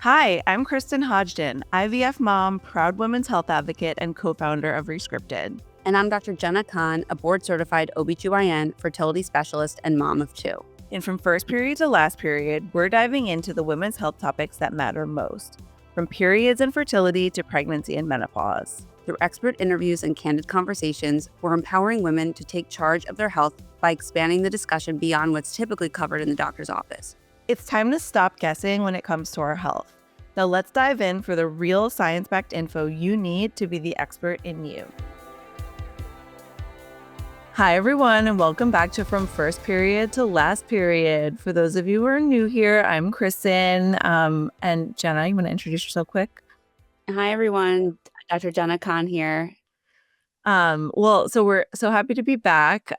Hi, I'm Kristen Hodgden, IVF mom, proud women's health advocate, and co-founder of Rescripted. And I'm Dr. Jenna Khan, a board-certified OBGYN, fertility specialist, and mom of two. And from first period to last period, we're diving into the women's health topics that matter most, from periods and fertility to pregnancy and menopause. Through expert interviews and candid conversations, we're empowering women to take charge of their health by expanding the discussion beyond what's typically covered in the doctor's office. It's time to stop guessing when it comes to our health. Now let's dive in for the real science-backed info you need to be the expert in you. Hi, everyone, and welcome back to From First Period to Last Period. For those of you who are new here, I'm Kristen. And Jenna, you want to introduce yourself quick? Hi, everyone. Dr. Jenna Khan here. So we're so happy to be back.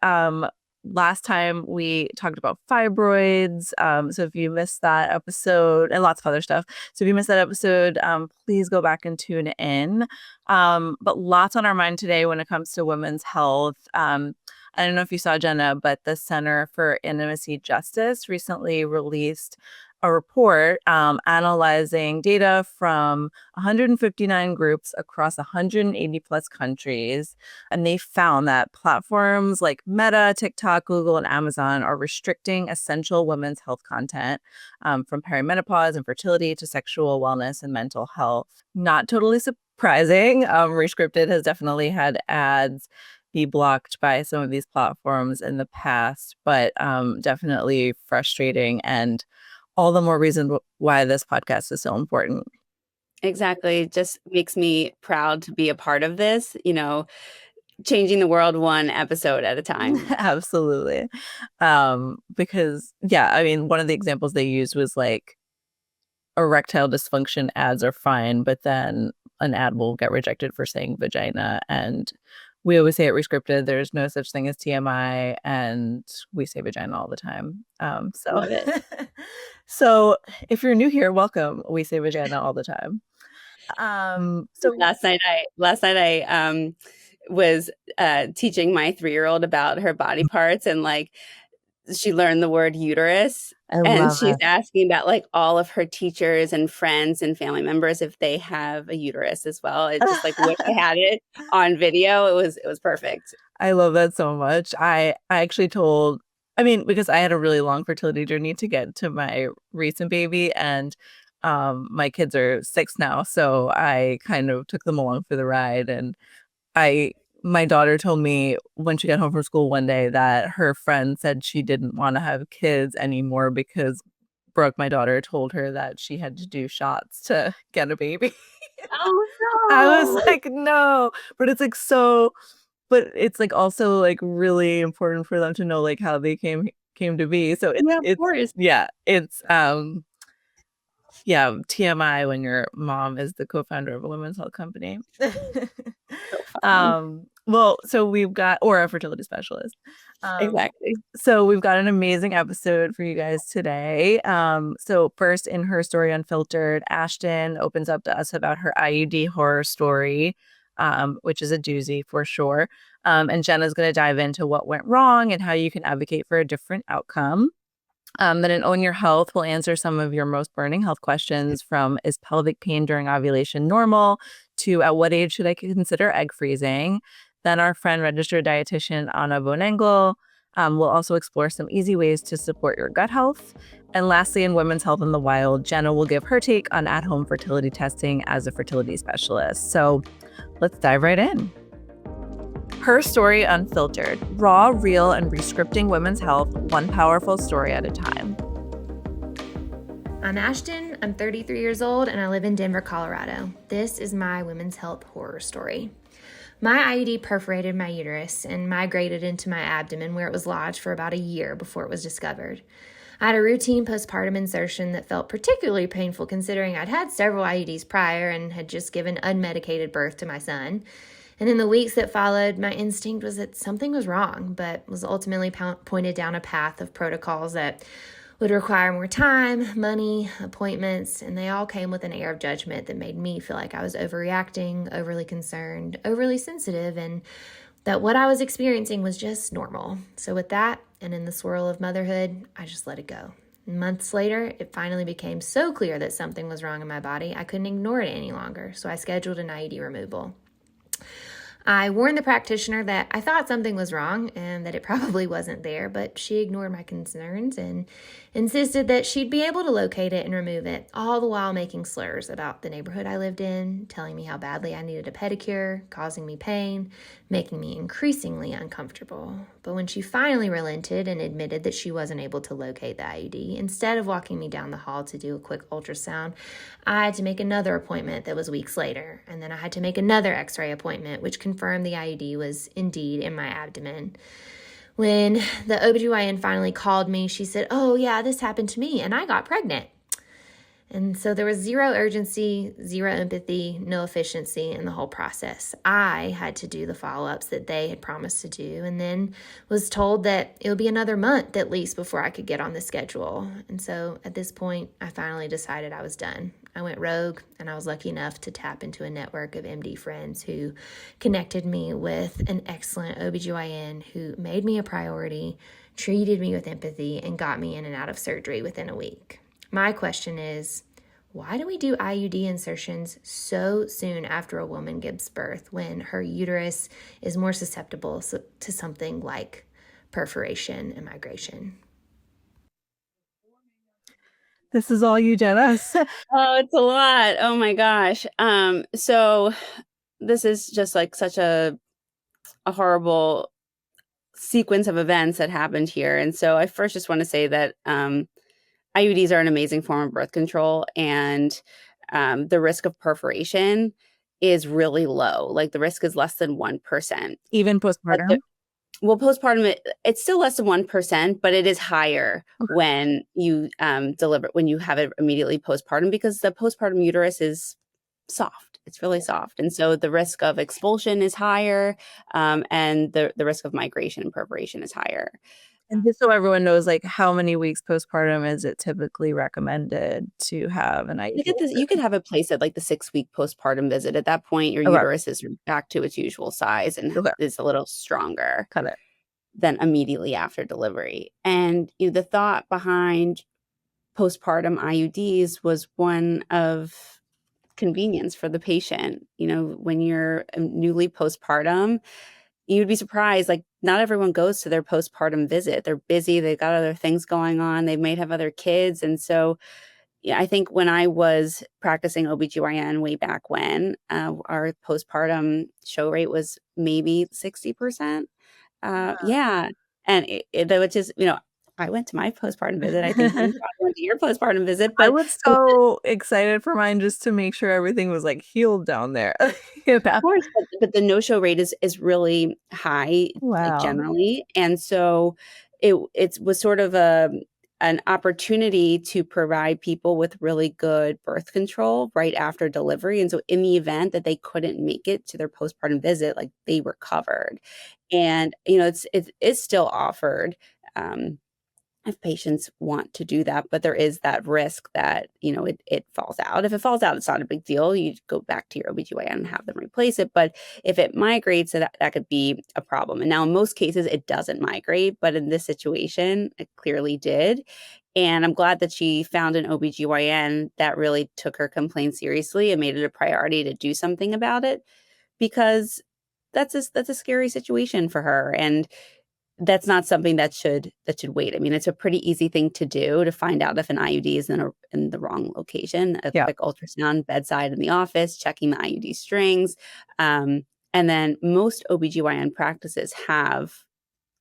Last time we talked about fibroids. So if you missed that episode and lots of other stuff. So if you missed that episode, please go back and tune in. But lots on our mind today when it comes to women's health. I don't know if you saw, Jenna, but the Center for Intimacy Justice recently released a report analyzing data from 159 groups across 180 plus countries. And they found that platforms like Meta, TikTok, Google, and Amazon are restricting essential women's health content from perimenopause and fertility to sexual wellness and mental health. Not totally surprising. Rescripted has definitely had ads be blocked by some of these platforms in the past, but definitely frustrating, and all the more reason why this podcast is so important. Exactly. Just makes me proud to be a part of this, changing the world one episode at a time. Absolutely. Because, one of the examples they used was like erectile dysfunction ads are fine, but then an ad will get rejected for saying vagina. And we always say at Rescripted, there's no such thing as TMI, and we say vagina all the time. Love it. So if you're new here, welcome. We say vagina all the time. So last night I was teaching my 3-year-old about her body parts, and she learned the word uterus. And she's asking about all of her teachers and friends and family members if they have a uterus as well. It's just wish I had it on video. It was perfect. I love that so much. I actually told, because I had a really long fertility journey to get to my recent baby, and my kids are 6 now, so I kind of took them along for the ride. And my daughter told me when she got home from school one day that her friend said she didn't want to have kids anymore because Brooke, my daughter, told her that she had to do shots to get a baby. Oh no! I was like, no, but it's but it's also really important for them to know how they came to be. So of course. It's TMI when your mom is the co-founder of a women's health company. So we've got, or a fertility specialist. Exactly. So we've got an amazing episode for you guys today. So first, in her story Unfiltered, Ashton opens up to us about her IUD horror story, which is a doozy for sure. And Jenna's going to dive into what went wrong and how you can advocate for a different outcome. Then in Own Your Health, we'll answer some of your most burning health questions, from is pelvic pain during ovulation normal to at what age should I consider egg freezing. Then our friend registered dietitian Anna Bonengel will also explore some easy ways to support your gut health. And lastly, in Women's Health in the Wild, Jenna will give her take on at-home fertility testing as a fertility specialist. So let's dive right in. Her Story Unfiltered, raw, real, and rescripting women's health, one powerful story at a time. I'm Ashton, I'm 33 years old, and I live in Denver, Colorado. This is my women's health horror story. My IUD perforated my uterus and migrated into my abdomen, where it was lodged for about a year before it was discovered. I had a routine postpartum insertion that felt particularly painful considering I'd had several IUDs prior and had just given unmedicated birth to my son. And in the weeks that followed, my instinct was that something was wrong, but was ultimately pointed down a path of protocols that would require more time, money, appointments, and they all came with an air of judgment that made me feel like I was overreacting, overly concerned, overly sensitive, and that what I was experiencing was just normal. So with that, and in the swirl of motherhood, I just let it go. Months later, it finally became so clear that something was wrong in my body, I couldn't ignore it any longer, so I scheduled an IUD removal. I warned the practitioner that I thought something was wrong and that it probably wasn't there, but she ignored my concerns and insisted that she'd be able to locate it and remove it, all the while making slurs about the neighborhood I lived in, telling me how badly I needed a pedicure, causing me pain, making me increasingly uncomfortable. But when she finally relented and admitted that she wasn't able to locate the IUD, instead of walking me down the hall to do a quick ultrasound, I had to make another appointment that was weeks later, and then I had to make another x-ray appointment, which confirmed the IUD was indeed in my abdomen. When the OBGYN finally called me, she said, "Oh yeah, this happened to me and I got pregnant." And so there was zero urgency, zero empathy, no efficiency in the whole process. I had to do the follow-ups that they had promised to do, and then was told that it would be another month at least before I could get on the schedule. And so at this point, I finally decided I was done. I went rogue, and I was lucky enough to tap into a network of MD friends who connected me with an excellent OBGYN who made me a priority, treated me with empathy, and got me in and out of surgery within a week. My question is, why do we do IUD insertions so soon after a woman gives birth when her uterus is more susceptible to something like perforation and migration? This is all you, Jenna. Oh, it's a lot. Oh my gosh. So this is just like such a horrible sequence of events that happened here. And so I first just want to say that IUDs are an amazing form of birth control, and the risk of perforation is really low. Like the risk is less than 1%. Even postpartum? Well, postpartum, it's still less than 1%, but it is higher when you deliver, when you have it immediately postpartum, because the postpartum uterus is soft. It's really soft. And so the risk of expulsion is higher, and the risk of migration and perforation is higher. And just so everyone knows, like, how many weeks postpartum is it typically recommended to have an IUD? You could have it placed at like the 6-week postpartum visit. At that point, your Okay. uterus is back to its usual size and Okay. is a little stronger Got it. than immediately after delivery. And the thought behind postpartum IUDs was one of convenience for the patient. When you're newly postpartum, you'd be surprised, like, not everyone goes to their postpartum visit. They're busy, they've got other things going on, they might have other kids. And so, I think when I was practicing OBGYN way back when, our postpartum show rate was maybe 60%. Yeah. And which is, I went to my postpartum visit. I think you probably went to your postpartum visit, I but was so excited for mine just to make sure everything was like healed down there. of course, but the no-show rate is really high, like Wow. generally. And so it was sort of an opportunity to provide people with really good birth control right after delivery. And so in the event that they couldn't make it to their postpartum visit, like, they were covered. And, it is still offered. If patients want to do that, but there is that risk that, it falls out. If it falls out, it's not a big deal. You go back to your OBGYN and have them replace it. But if it migrates, that could be a problem. And now in most cases, it doesn't migrate, but in this situation, it clearly did. And I'm glad that she found an OBGYN that really took her complaint seriously and made it a priority to do something about it, because that's a scary situation for her. And that's not something that should wait. I mean, it's a pretty easy thing to do, to find out if an IUD is in the wrong location. A quick ultrasound bedside in the office, checking the IUD strings. And then most OBGYN practices have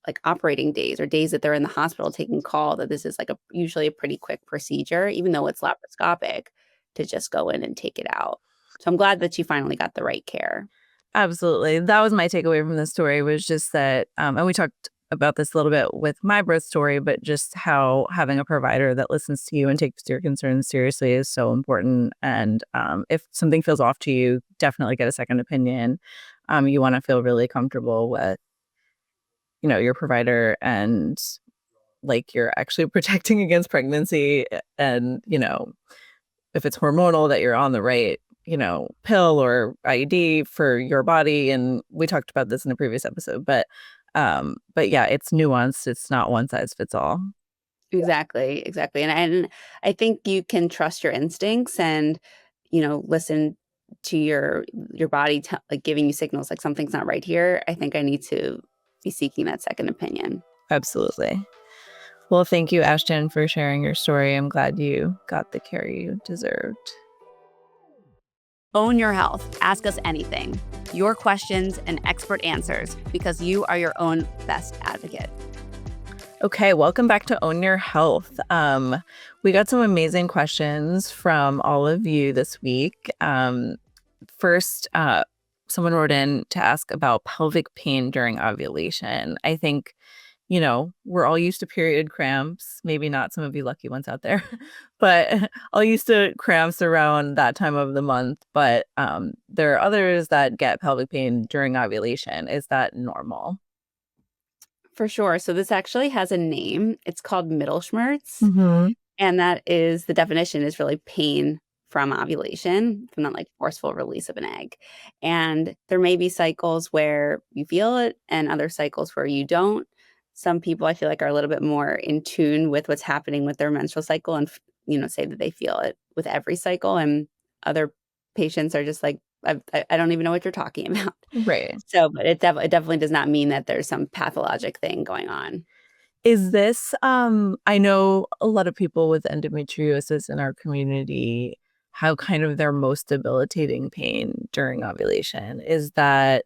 like operating days or days that they're in the hospital taking call, that this is like usually a pretty quick procedure, even though it's laparoscopic, to just go in and take it out. So I'm glad that she finally got the right care. Absolutely. That was my takeaway from the story, was just that, and we talked about this a little bit with my birth story, but just how having a provider that listens to you and takes your concerns seriously is so important. And if something feels off to you, definitely get a second opinion. You want to feel really comfortable with, your provider, and like you're actually protecting against pregnancy, and, if it's hormonal, that you're on the right, pill or IUD for your body. And we talked about this in a previous episode, but yeah, it's nuanced. It's not one size fits all. Exactly, exactly. And I think you can trust your instincts and, listen to your body like giving you signals like something's not right here. I think I need to be seeking that second opinion. Absolutely. Well, thank you, Ashton, for sharing your story. I'm glad you got the care you deserved. Own your health. Ask us anything. Your questions and expert answers, because you are your own best advocate. Okay, welcome back to Own Your Health. We got some amazing questions from all of you this week. First, someone wrote in to ask about pelvic pain during ovulation. I think, we're all used to period cramps, maybe not some of you lucky ones out there, but all used to cramps around that time of the month. But there are others that get pelvic pain during ovulation. Is that normal? For sure. So this actually has a name. It's called Mittelschmerz. Mm-hmm. And that is the definition is really pain from ovulation, from that like forceful release of an egg. And there may be cycles where you feel it and other cycles where you don't. Some people I feel like are a little bit more in tune with what's happening with their menstrual cycle and say that they feel it with every cycle, and other patients are just like I don't even know what you're talking about. Right. So, but it definitely does not mean that there's some pathologic thing going on. Is this, I know a lot of people with endometriosis in our community have kind of their most debilitating pain during ovulation. Is that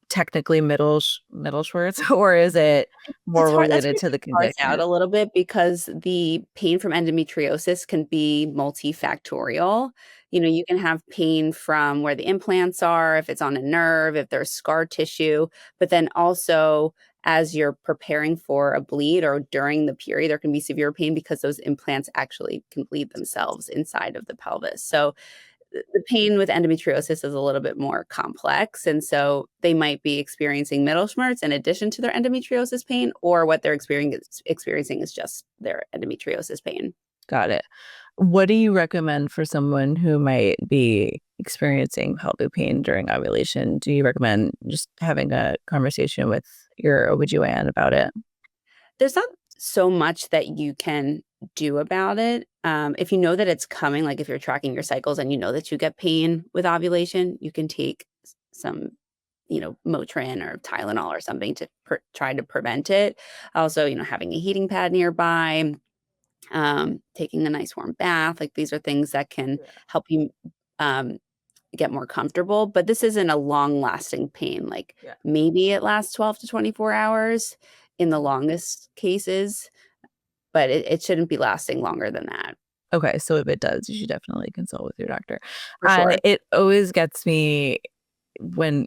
technically middle Schwartz, or is it It's more hard that's related where to the it parse out condition? a little bit because the pain from endometriosis can be multifactorial. You can have pain from where the implants are, if it's on a nerve, if there's scar tissue, but then also as you're preparing for a bleed or during the period, there can be severe pain because those implants actually can bleed themselves inside of the pelvis. So the pain with endometriosis is a little bit more complex. And so they might be experiencing middle schmerz in addition to their endometriosis pain, or what they're experiencing is just their endometriosis pain. Got it. What do you recommend for someone who might be experiencing pelvic pain during ovulation? Do you recommend just having a conversation with your OBGYN about it? There's not so much that you can do about it. If you know that it's coming, like if you're tracking your cycles and you know that you get pain with ovulation, you can take some Motrin or Tylenol or something to try to prevent it. Also, having a heating pad nearby, taking a nice warm bath, like these are things that can Yeah. help you um, get more comfortable. But this isn't a long lasting pain. Like Yeah. maybe it lasts 12 to 24 hours in the longest cases, but it shouldn't be lasting longer than that. Okay, so if it does, you should definitely consult with your doctor. For sure. It always gets me when,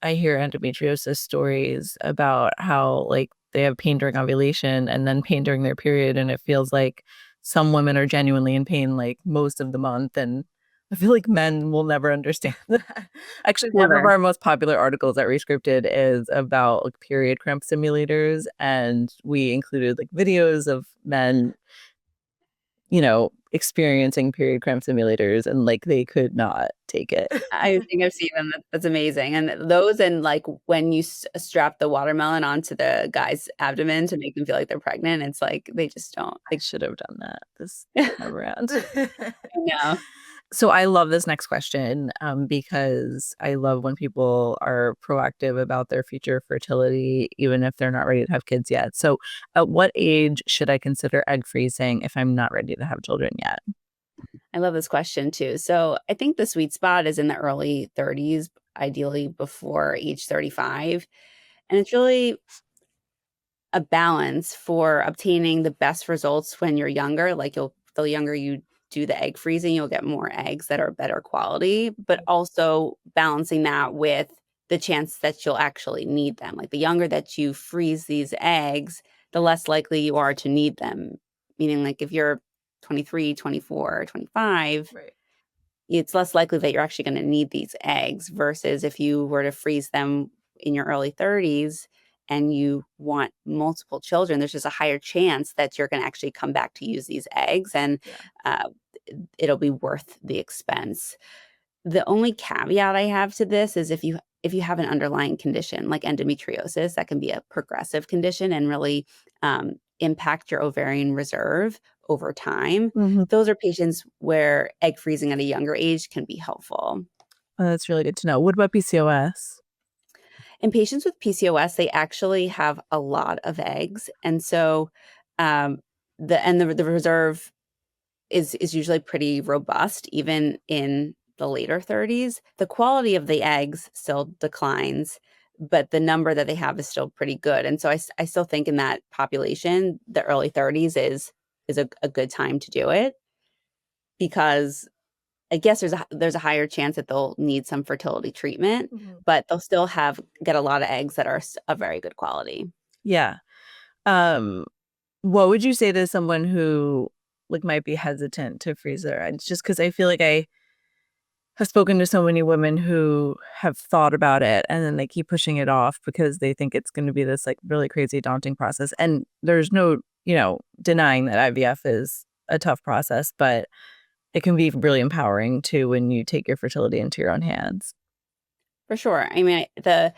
I hear endometriosis stories about how, like, they have pain during ovulation and then pain during their period, and it feels like some women are genuinely in pain, like, most of the month, and I feel like men will never understand that. Actually, one of Never. our most popular articles at Rescripted is about, like, period cramp simulators, and we included, like, videos of men experiencing period cramp simulators, and, like, they could not take it. I think I've seen them. That's amazing. And those, and like when you strap the watermelon onto the guy's abdomen to make them feel like they're pregnant, it's like they just don't. I should have done that this I time around. know. So I love this next question, because I love when people are proactive about their future fertility, even if they're not ready to have kids yet. So at what age should I consider egg freezing if I'm not ready to have children yet? I love this question too. So I think the sweet spot is in the early 30s, ideally before age 35. And it's really a balance for obtaining the best results when you're younger. Like the younger you do the egg freezing, you'll get more eggs that are better quality, but also balancing that with the chance that you'll actually need them. Like the younger that you freeze these eggs, the less likely you are to need them. Meaning like if you're 23, 24, 25, Right. it's less likely that you're actually going to need these eggs versus if you were to freeze them in your early 30s and you want multiple children, there's just a higher chance that you're going to actually come back to use these eggs, and Yeah. uh, it'll be worth the expense. The only caveat I have to this is if you if you have an underlying condition like endometriosis, that can be a progressive condition and really impact your ovarian reserve over time. Mhm. Those are patients where egg freezing at a younger age can be helpful. Oh, that's really good to know. What about PCOS? In patients with PCOS, they actually have a lot of eggs, and so um, the reserve is usually pretty robust, even in the later 30s. The quality of the eggs still declines, but the number that they have is still pretty good. And so I still think in that population, the early 30s is a good time to do it because I guess there's a higher chance that they'll need some fertility treatment, Mhm. but they'll still get a lot of eggs that are of very good quality. Yeah. Um, what would you say to someone who like might be hesitant to freeze their eggs? Just because I feel like I have spoken to so many women who have thought about it and then they keep pushing it off because they think it's going to be this like really crazy daunting process. And there's no, denying that IVF is a tough process, but it can be really empowering too when you take your fertility into your own hands. For sure. I mean, the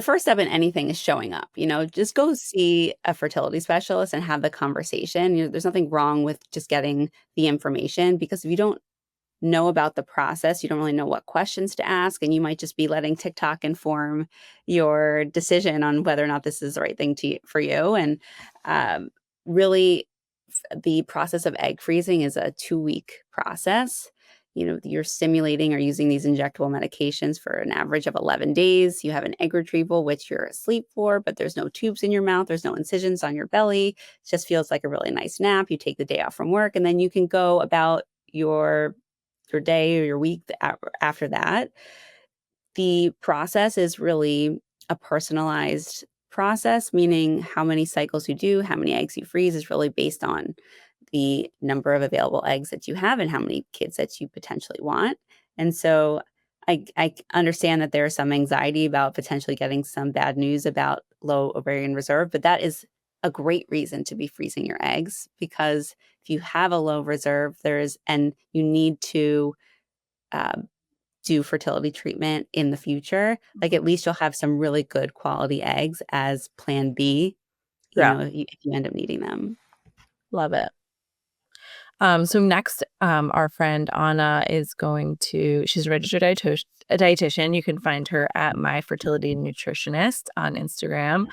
first step in anything is showing up. Just go see a fertility specialist and have the conversation. There's nothing wrong with just getting the information because if you don't know about the process, you don't really know what questions to ask, and you might just be letting TikTok inform your decision on whether or not this is the right thing for you. And um, really, the process of egg freezing is a 2-week process. You're stimulating or using these injectable medications for an average of 11 days. You have an egg retrieval, which you're asleep for, but there's no tubes in your mouth. There's no incisions on your belly. It just feels like a really nice nap. You take the day off from work, and then you can go about your day or your week after that. The process is really a personalized process, meaning how many cycles you do, how many eggs you freeze is really based on the number of available eggs that you have and how many kids that you potentially want. And so I understand that there is some anxiety about potentially getting some bad news about low ovarian reserve, but that is a great reason to be freezing your eggs because if you have a low reserve, and you need to um, do fertility treatment in the future, like at least you'll have some really good quality eggs as plan B, Yeah, if you end up needing them. love it. So next, our friend Anna is she's a registered dietitian. You can find her at My Fertility Nutritionist on Instagram.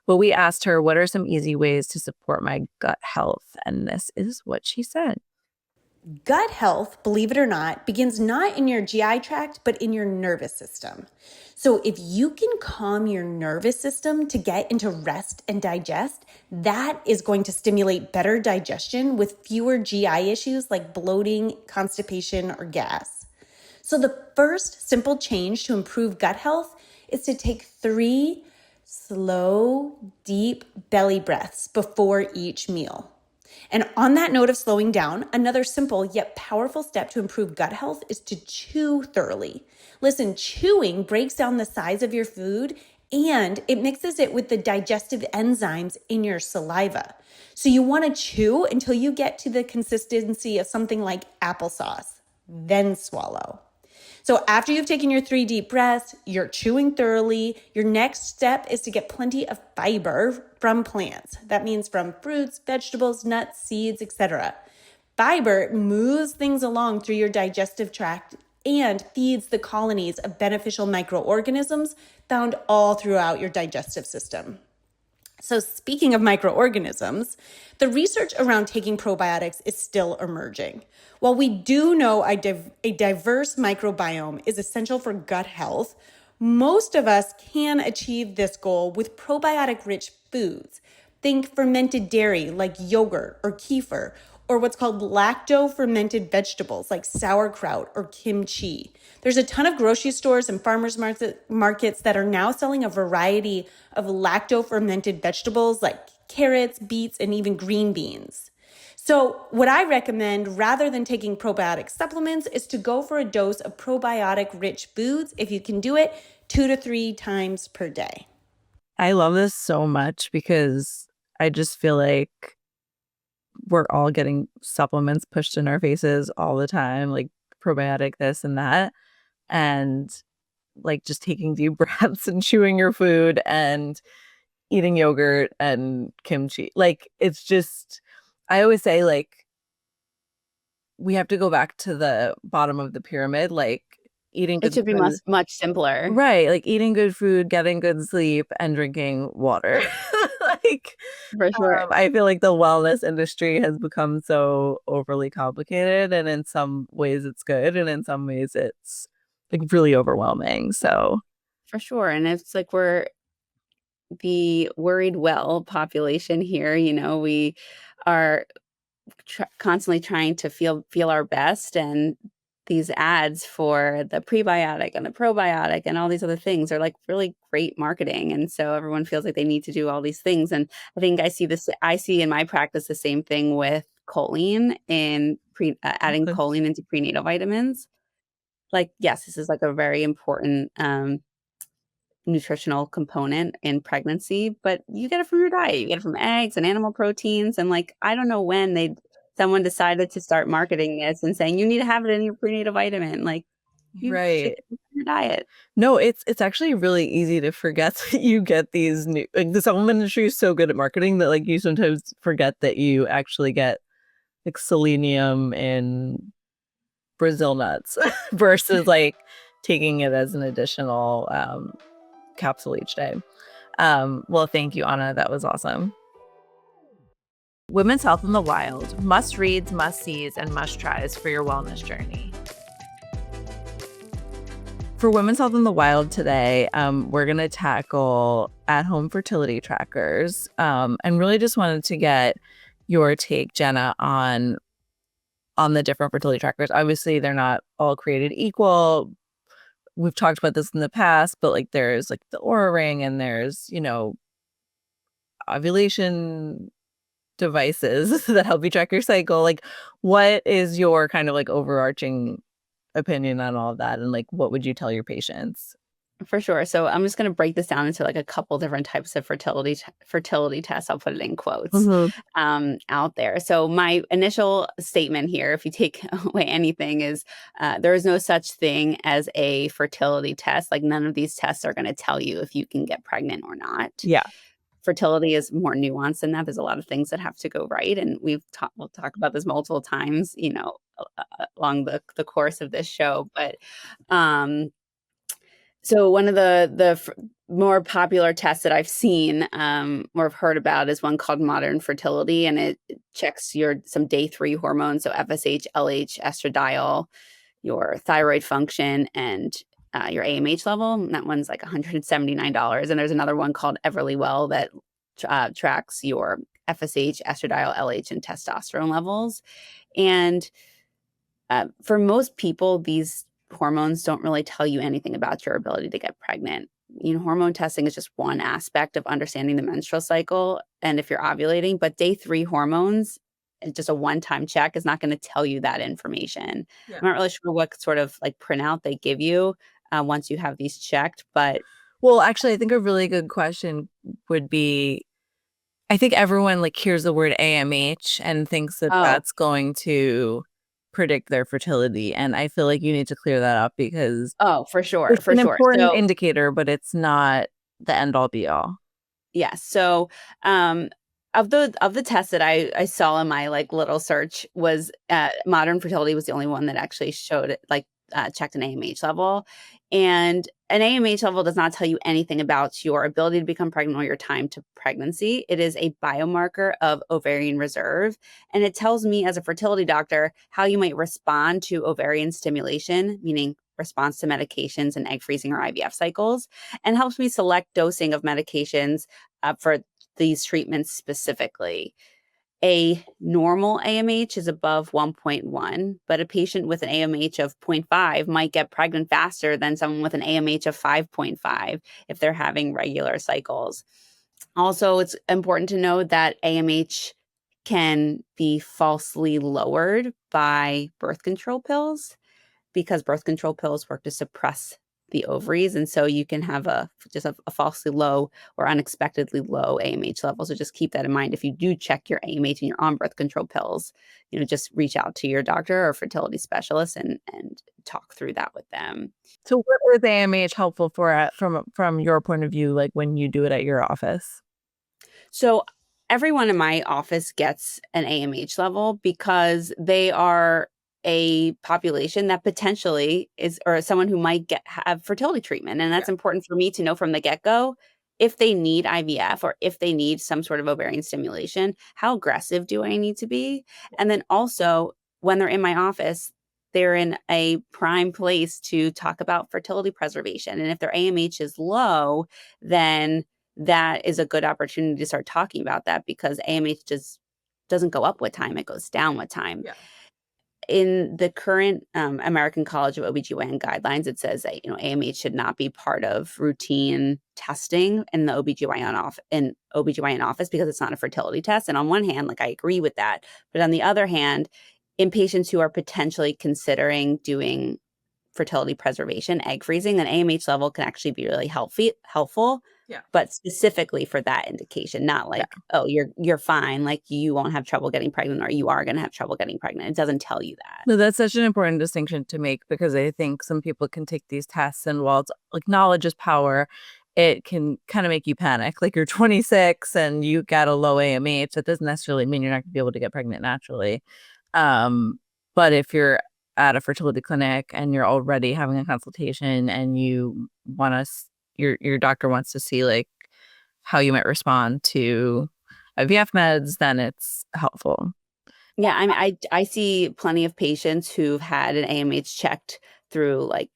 But we asked her, what are some easy ways to support my gut health? And this is what she said. Gut health, believe it or not, begins not in your GI tract, but in your nervous system. So if you can calm your nervous system to get into rest and digest, that is going to stimulate better digestion with fewer GI issues like bloating, constipation, or gas. So the first simple change to improve gut health is to take 3 slow, deep belly breaths before each meal. And on that note of slowing down, another simple yet powerful step to improve gut health is to chew thoroughly. Listen, chewing breaks down the size of your food and it mixes it with the digestive enzymes in your saliva. So you want to chew until you get to the consistency of something like applesauce, then swallow. So after you've taken your 3 deep breaths, you're chewing thoroughly, your next step is to get plenty of fiber from plants. That means from fruits, vegetables, nuts, seeds, etc. Fiber moves things along through your digestive tract and feeds the colonies of beneficial microorganisms found all throughout your digestive system. So speaking of microorganisms, the research around taking probiotics is still emerging. While we do know a diverse microbiome is essential for gut health, most of us can achieve this goal with probiotic-rich foods. Think fermented dairy like yogurt or kefir, or what's called lacto-fermented vegetables like sauerkraut or kimchi. There's a ton of grocery stores and farmers markets that are now selling a variety of lacto-fermented vegetables like carrots, beets, and even green beans. So what I recommend, rather than taking probiotic supplements, is to go for a dose of probiotic-rich foods, if you can do it, 2 to 3 times per day. I love this so much because I just feel like we're all getting supplements pushed in our faces all the time, like probiotic this and that. And like just taking deep breaths and chewing your food and eating yogurt and kimchi. Like it's just, I always say like we have to go back to the bottom of the pyramid, like eating It good should be food. much simpler. Right, like eating good food, getting good sleep, and drinking water. Like, For sure. I feel like the wellness industry has become so overly complicated, and in some ways it's good, and in some ways it's like really overwhelming. So, For sure. And it's like we're the worried well population here, we are constantly trying to feel our best, and these ads for the prebiotic and the probiotic and all these other things are like really great marketing, and so everyone feels like they need to do all these things. And I think I see in my practice the same thing with choline and adding okay. choline into prenatal vitamins. Like, yes, this is like a very important nutritional component in pregnancy, but you get it from your diet. You get it from eggs and animal proteins. And like, I don't know when someone decided to start marketing this and saying you need to have it in your prenatal vitamin. Like, you should Right. get it from your diet. No, it's actually really easy to forget that you get these new, like the supplement industry is so good at marketing that like you sometimes forget that you actually get like selenium in Brazil nuts versus like taking it as an additional capsule each day. Well, thank you, Anna. That was awesome. Women's Health in the Wild, must reads, must sees, and must tries for your wellness journey. For Women's Health in the Wild today, we're going to tackle at-home fertility trackers, and really just wanted to get your take, Jenna, on the different fertility trackers. Obviously, they're not all created equal. We've talked about this in the past, but like there's like the Aura Ring and there's, ovulation devices that help you track your cycle. Like, what is your kind of like overarching opinion on all of that? And like, what would you tell your patients? For sure. So I'm just going to break this down into like a couple different types of fertility tests. I'll put it in quotes Mhm. out there. So my initial statement here, if you take away anything, is there is no such thing as a fertility test. Like none of these tests are going to tell you if you can get pregnant or not. Yeah. Fertility is more nuanced than that. There's a lot of things that have to go right, and we'll talk about this multiple times, along the course of this show. But um, so one of the more popular tests that I've seen, or have heard about, is one called Modern Fertility, and it checks some day 3 hormones, so FSH, LH, estradiol, your thyroid function, and your AMH level. And that one's like $179. And there's another one called Everlywell that tracks your FSH, estradiol, LH, and testosterone levels. And for most people, these hormones don't really tell you anything about your ability to get pregnant. Hormone testing is just one aspect of understanding the menstrual cycle and if you're ovulating, but day 3 hormones, just a one-time check, is not going to tell you that information. Yeah. I'm not really sure what sort of like printout they give you once you have these checked, but Well, actually, I think a really good question would be, I think everyone like hears the word AMH and thinks that oh, that's going to predict their fertility. And I feel like you need to clear that up because for sure, it's for an sure. important So indicator, but it's not the end all be all. yes. So, of the tests that I saw in my like little search was Modern Fertility was the only one that actually showed it, like checked an AMH level, and an AMH level does not tell you anything about your ability to become pregnant or your time to pregnancy. It is a biomarker of ovarian reserve, and it tells me as a fertility doctor how you might respond to ovarian stimulation, meaning response to medications and egg freezing or IVF cycles, and helps me select dosing of medications for these treatments specifically. A normal AMH is above 1.1, but a patient with an AMH of zero point 0.5 might get pregnant faster than someone with an AMH of 5.5 if they're having regular cycles. Also, it's important to know that AMH can be falsely lowered by birth control pills because birth control pills work to suppress the ovaries. And so you can have just a falsely low or unexpectedly low AMH level. So just keep that in mind. If you do check your AMH and you're on birth control pills, just reach out to your doctor or fertility specialist and talk through that with them. So what is AMH helpful for from your point of view, like when you do it at your office? So everyone in my office gets an AMH level because they are a population that potentially is, or someone who might have fertility treatment. And that's important for me to know from the get-go. If they need IVF or if they need some sort of ovarian stimulation, how aggressive do I need to be? And then also, when they're in my office, they're in a prime place to talk about fertility preservation. And if their AMH is low, then that is a good opportunity to start talking about that, because AMH just doesn't go up with time, it goes down with time. Yeah. In the current American College of OBGYN guidelines, it says that AMH should not be part of routine testing in the OBGYN office because it's not a fertility test. And on one hand, like, I agree with that, but on the other hand, in patients who are potentially considering doing fertility preservation, egg freezing, an AMH level can actually be really helpful. Yeah. But specifically for that indication, not like, oh, you're fine, like you won't have trouble getting pregnant, or you are going to have trouble getting pregnant. It doesn't tell you that. No, that's such an important distinction to make, because I think some people can take these tests and while it's like knowledge is power, it can kind of make you panic. Like, you're 26 and you got a low AMH. That doesn't necessarily mean you're not going to be able to get pregnant naturally. But if you're at a fertility clinic and you're already having a consultation and you want to, your doctor wants to see like how you might respond to IVF meds, then it's helpful. Yeah, I mean, I see plenty of patients who've had an AMH checked through like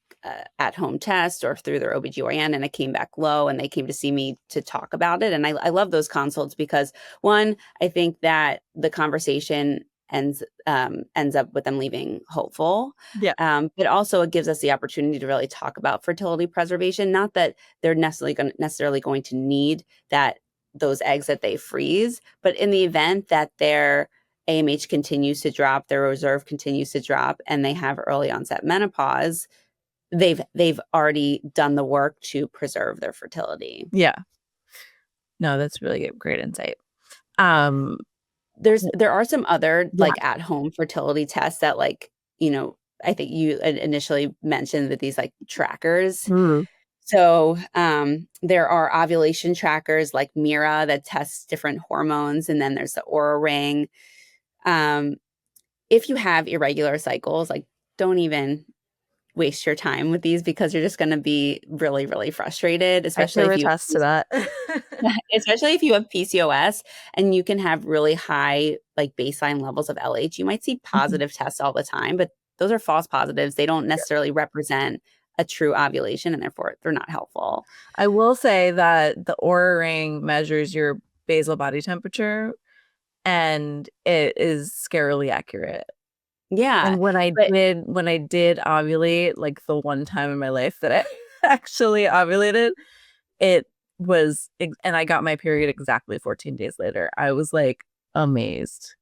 at-home test or through their OBGYN, and it came back low, and they came to see me to talk about it. And I love those consults because, one, I think that the conversation ends up with them leaving hopeful. Yeah. But also it gives us the opportunity to really talk about fertility preservation. Not that they're necessarily going to need those eggs that they freeze, but in the event that their AMH continues to drop, their reserve continues to drop, and they have early onset menopause, they've already done the work to preserve their fertility. Yeah. No, that's really great insight. There are some other like at-home fertility tests that, like, I think you initially mentioned that these like trackers. Mm-hmm. So there are ovulation trackers like Mira that tests different hormones, and then there's the Aura Ring. If you have irregular cycles, like, don't even waste your time with these, because you're just going to be really, really frustrated, especially if you attest to that. especially if you have PCOS and you can have really high like baseline levels of LH. You might see positive tests all the time, but those are false positives. They don't necessarily represent a true ovulation, and therefore they're not helpful. I will say that the Aura Ring measures your basal body temperature, and it is scarily accurate. Yeah. And when I did ovulate, like the one time in my life that I actually ovulated, it was, and I got my period exactly 14 days later. I was like amazed.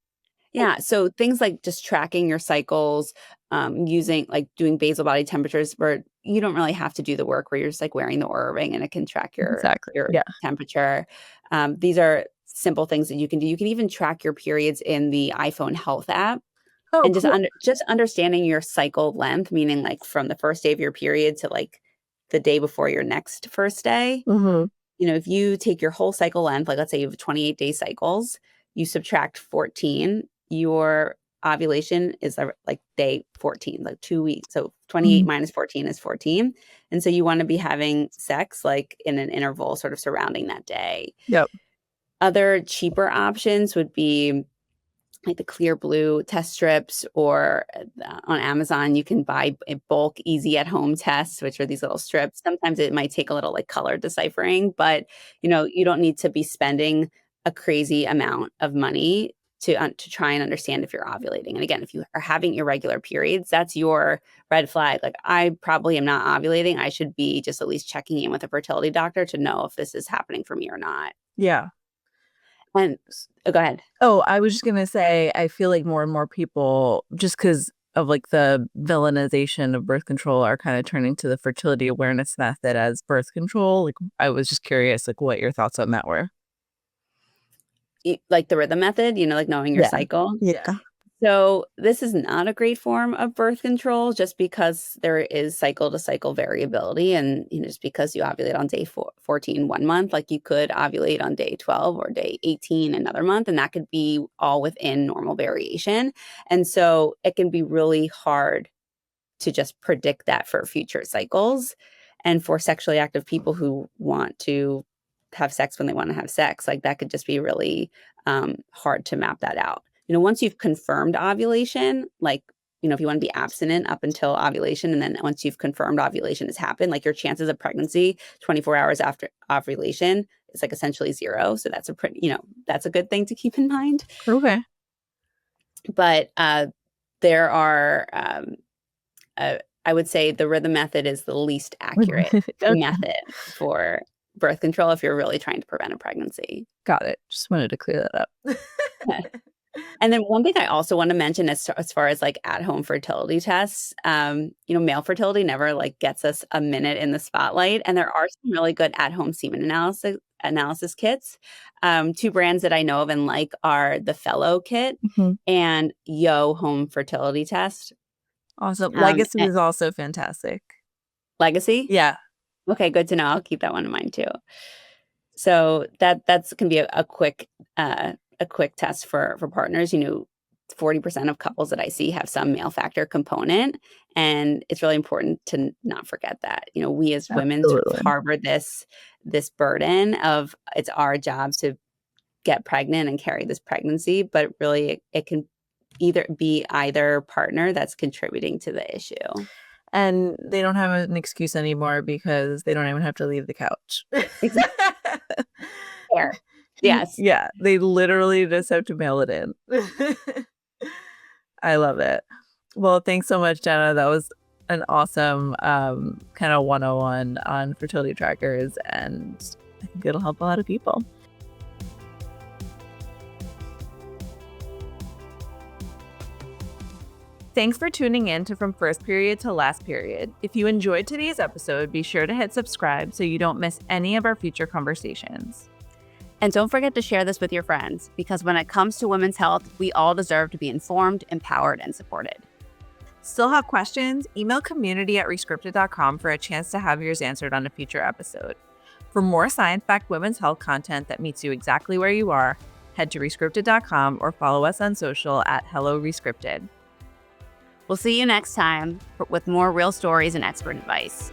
Yeah. So things like just tracking your cycles, using like doing basal body temperatures, where you don't really have to do the work, where you're just like wearing the Aura Ring and it can track your temperature. These are simple things that you can do. You can even track your periods in the iPhone Health app. Oh, and cool. just understanding your cycle length, meaning like from the first day of your period to like the day before your next first day. Mm-hmm. If you take your whole cycle length, like let's say you have 28-day cycles, you subtract 14, your ovulation is like day 14, like 2 weeks. So 28 minus 14 is 14. And so you want to be having sex like in an interval sort of surrounding that day. Yep. Other cheaper options would be like the Clear Blue test strips, or on Amazon, you can buy a bulk easy at home tests, which are these little strips. Sometimes it might take a little like color deciphering, but you don't need to be spending a crazy amount of money to try and understand if you're ovulating. And again, if you are having irregular periods, that's your red flag. Like, I probably am not ovulating. I should be just at least checking in with a fertility doctor to know if this is happening for me or not. Yeah. And go ahead. Oh, I was just going to say, I feel like more and more people, just because of like the villainization of birth control are kind of turning to the fertility awareness method as birth control. Like, I was just curious, like, what your thoughts on that were. Like the rhythm method, like knowing your cycle. Yeah. So this is not a great form of birth control just because there is cycle to cycle variability. And just because you ovulate on day 14 one month, like you could ovulate on day 12 or day 18 another month, and that could be all within normal variation. And so it can be really hard to just predict that for future cycles. And for sexually active people who want to have sex when they want to have sex, like that could just be really hard to map that out. Once you've confirmed ovulation, like, if you want to be abstinent up until ovulation, and then once you've confirmed ovulation has happened, like your chances of pregnancy 24 hours after ovulation is like essentially zero. So that's that's a good thing to keep in mind. Okay. But there are, I would say the rhythm method is the least accurate method for birth control if you're really trying to prevent a pregnancy. Got it. Just wanted to clear that up. And then one thing I also want to mention as far as like at-home fertility tests, male fertility never like gets us a minute in the spotlight. And there are some really good at-home semen analysis kits. 2 brands that I know of and like are the Fellow kit and Yo Home Fertility Test. Awesome. Legacy is also fantastic. Legacy? Yeah. Okay, good to know. I'll keep that one in mind too. So that's can be a quick test for partners. 40% of couples that I see have some male factor component, and it's really important to not forget that. We as women sort of harbor this burden of it's our job to get pregnant and carry this pregnancy, but really it can be either partner that's contributing to the issue. And they don't have an excuse anymore because they don't even have to leave the couch. Exactly. Fair. Yes. Yeah. They literally just have to mail it in. I love it. Well, thanks so much, Jenna. That was an awesome kind of 101 on fertility trackers, and I think it'll help a lot of people. Thanks for tuning in to From First Period to Last Period. If you enjoyed today's episode, be sure to hit subscribe so you don't miss any of our future conversations. And don't forget to share this with your friends, because when it comes to women's health, we all deserve to be informed, empowered, and supported. Still have questions? Email community@rescripted.com for a chance to have yours answered on a future episode. For more science-backed women's health content that meets you exactly where you are, head to rescripted.com or follow us on social @HelloRescripted. We'll see you next time with more real stories and expert advice.